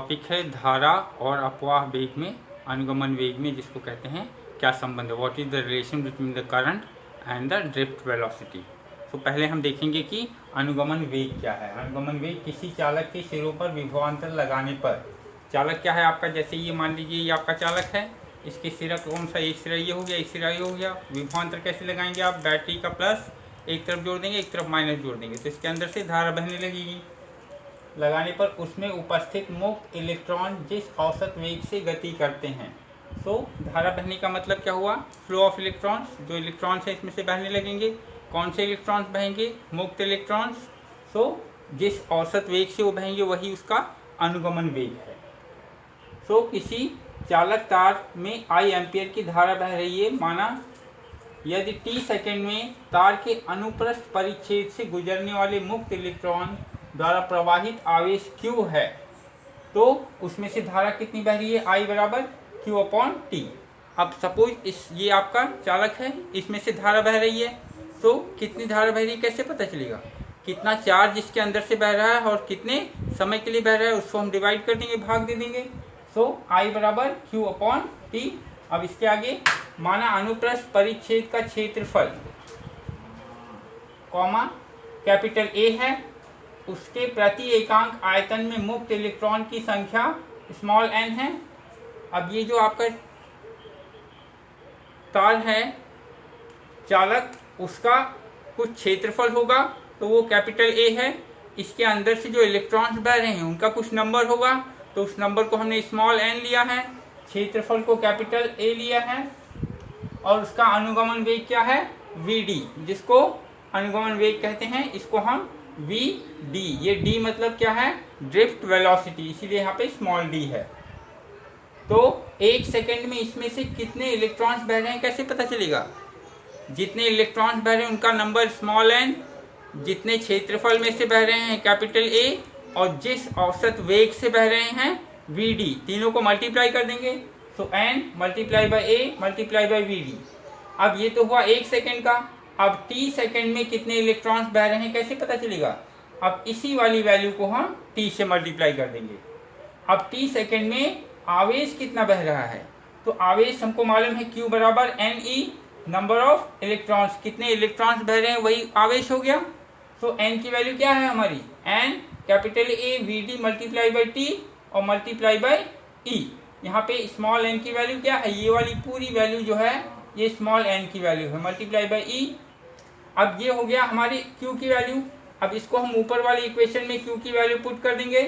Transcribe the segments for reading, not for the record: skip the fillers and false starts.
Topic है धारा और अपवाह वेग में, अनुगमन वेग में जिसको कहते हैं, क्या संबंध है, what is the relation between the current and the drift velocity. तो पहले हम देखेंगे कि अनुगमन वेग क्या है। अनुगमन वेग किसी चालक के सिरों पर विभवांतर लगाने पर, चालक क्या है आपका, जैसे ये मान लीजिए ये आपका चालक है, इसके सिरा कौन सा, एक सिरा ये हो गया, एक सिरा ये हो गया। विभवांतर कैसे लगाएंगे आप, बैटरी का प्लस एक तरफ जोड़ देंगे, एक तरफ माइनस जोड़ देंगे, तो इसके अंदर से धारा बहने लगेगी। लगाने पर उसमें उपस्थित मुक्त इलेक्ट्रॉन जिस औसत वेग से गति करते हैं, तो धारा बहने का मतलब क्या हुआ, फ्लो ऑफ इलेक्ट्रॉन्स, जो इलेक्ट्रॉन्स हैं इसमें से बहने लगेंगे। कौन से इलेक्ट्रॉन्स बहेंगे, मुक्त इलेक्ट्रॉन्स। तो जिस औसत वेग से वो बहेंगे वही उसका अनुगमन वेग है। तो किसी चालक तार में आई एम्पियर की धारा बह रही है, माना यदि t सेकेंड में तार के अनुप्रस्थ परिच्छेद से गुजरने वाले मुक्त इलेक्ट्रॉन द्वारा प्रवाहित आवेश Q है, तो उसमें से धारा कितनी बह रही है, I बराबर Q/T। अब सपोज ये आपका चालक है, इसमें से धारा बह रही है, तो कितनी धारा बह रही है कैसे पता चलेगा, कितना चार्ज इसके अंदर से बह रहा है और कितने समय के लिए बह रहा है, उसको हम डिवाइड कर देंगे, भाग दे देंगे। तो I बराबर Q/T। अब इसके आगे माना अनुप्रस्थ परिच्छेद का क्षेत्रफल कॉमा कैपिटल A है, उसके प्रति एकांक आयतन में मुक्त इलेक्ट्रॉन की संख्या स्मॉल n है। अब ये जो आपका तार है चालक, उसका कुछ क्षेत्रफल होगा, तो वो कैपिटल A है। इसके अंदर से जो इलेक्ट्रॉन्स बह रहे हैं उनका कुछ नंबर होगा, तो उस नंबर को हमने स्मॉल n लिया है, क्षेत्रफल को कैपिटल A लिया है, और उसका अनुगमन वेग क्या है, Vd, जिसको अनुगमन वेग कहते हैं, इसको हम Vd, ये d मतलब क्या है, ड्रिफ्ट वेलोसिटी, इसीलिए यहाँ पे स्मॉल d है। तो एक सेकेंड में इसमें से कितने इलेक्ट्रॉन्स बह रहे हैं कैसे पता चलेगा, जितने इलेक्ट्रॉन्स बह रहे हैं उनका नंबर स्मॉल n, जितने क्षेत्रफल में से बह रहे हैं कैपिटल A, और जिस औसत वेग से बह रहे हैं Vd, तीनों को मल्टीप्लाई कर देंगे, तो n multiply by A multiply by Vd। अब ये तो हुआ एक सेकेंड का। अब t सेकेंड में कितने इलेक्ट्रॉन्स बह रहे हैं कैसे पता चलेगा, अब इसी वाली वैल्यू को हम t से मल्टीप्लाई कर देंगे। अब t सेकेंड में आवेश कितना बह रहा है, तो आवेश हमको मालूम है Q बराबर Ne, नंबर ऑफ इलेक्ट्रॉन्स, कितने इलेक्ट्रॉन्स बह रहे हैं वही आवेश हो गया। तो n की वैल्यू क्या है हमारी, n capital A Vd multiply by t और मल्टीप्लाई बाई E। यहाँ पे स्मॉल n की वैल्यू क्या है, ये वाली पूरी वैल्यू जो है ये स्मॉल n की वैल्यू है, मल्टीप्लाई बाई E। अब ये हो गया हमारी Q की वैल्यू। अब इसको हम ऊपर वाली इक्वेशन में Q की वैल्यू पुट कर देंगे,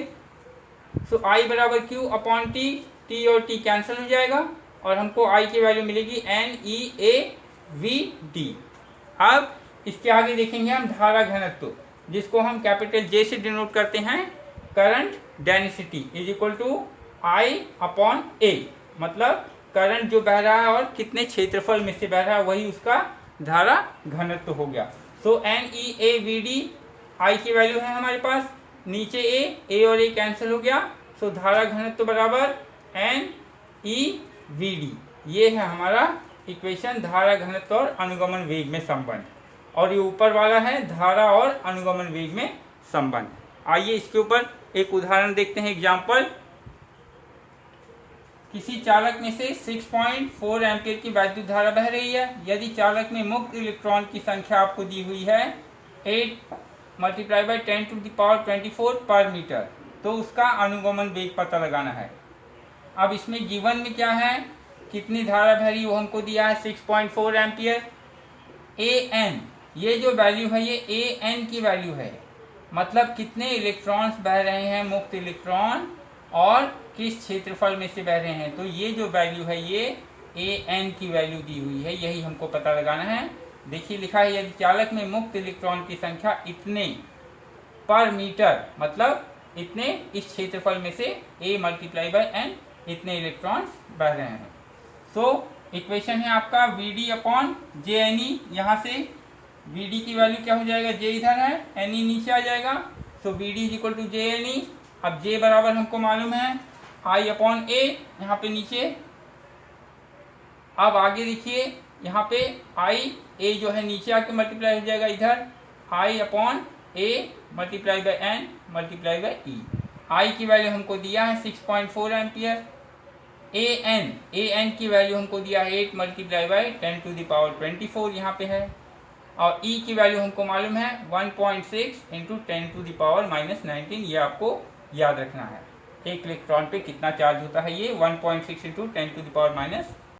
सो I बराबर Q/T, T और T कैंसिल हो जाएगा और हमको I की वैल्यू मिलेगी NeAVd। अब इसके आगे देखेंगे हम धारा घनत्व, जिसको हम कैपिटल J से डिनोट करते हैं, current density is equal to I/A, मतलब करंट जो बह रहा है और कितने क्षेत्रफल में से बह रहा है वही उसका धारा घनत्व हो गया। सो NeAVd, I की वैल्यू है हमारे पास, नीचे A और A कैंसिल हो गया, सो धारा घनत्व बराबर NeVd। ये है हमारा इक्वेशन धारा घनत्व और अनुगमन वेग में संबंध, और ये ऊपर वाला है धारा और अनुगमन वेग में संबंध। आइए इसके ऊपर एक उदाहरण देखते हैं, एग्जाम्पल। किसी चालक में से 6.4 एम्पीयर की वैद्युत धारा बह रही है। यदि चालक में मुक्त इलेक्ट्रॉन की संख्या आपको दी हुई है 8 मल्टीप्लाई बाई 10⁻24 पर मीटर, तो उसका अनुगमन वेग पता लगाना है। अब इसमें गिवन में क्या है, कितनी धारा बह रही वो हमको दिया है 6.4 एम्पियर। An, ये जो वैल्यू है ये An की वैल्यू है, मतलब कितने इलेक्ट्रॉन्स बह रहे हैं, मुक्त इलेक्ट्रॉन, और किस क्षेत्रफल में से बह रहे हैं। तो ये जो वैल्यू है ये An की वैल्यू दी हुई है, यही हमको पता लगाना है। देखिए लिखा है, यदि चालक में मुक्त इलेक्ट्रॉन की संख्या इतने पर मीटर, मतलब इतने इस क्षेत्रफल में से A मल्टीप्लाई बाई N, इतने इलेक्ट्रॉन्स बह रहे हैं। सो इक्वेशन है आपका Vd/Jne, यहाँ से Vd की वैल्यू क्या हो जाएगा, J इधर है, Ne नीचे आ जाएगा, so Vd is equal to Jne। अब J बराबर हमको मालूम है I/A, यहाँ पे नीचे। अब आगे देखिए यहाँ पे A जो है नीचे आके मल्टीप्लाई हो जाएगा इधर, I/A multiply by N multiply by E। आई की वैल्यू हमको दिया है 6.4 एम्पियर। ए एन की वैल्यू हमको दिया है 8 मल्टीप्लाई बाई 10⁻24 यहाँ पे है। और ई की वैल्यू हमको मालूम है 1.6 इंटू 10⁻−19, ये आपको याद रखना है। एक इलेक्ट्रॉन पे कितना चार्ज होता है, ये 1.6 इंटू 10⁻−19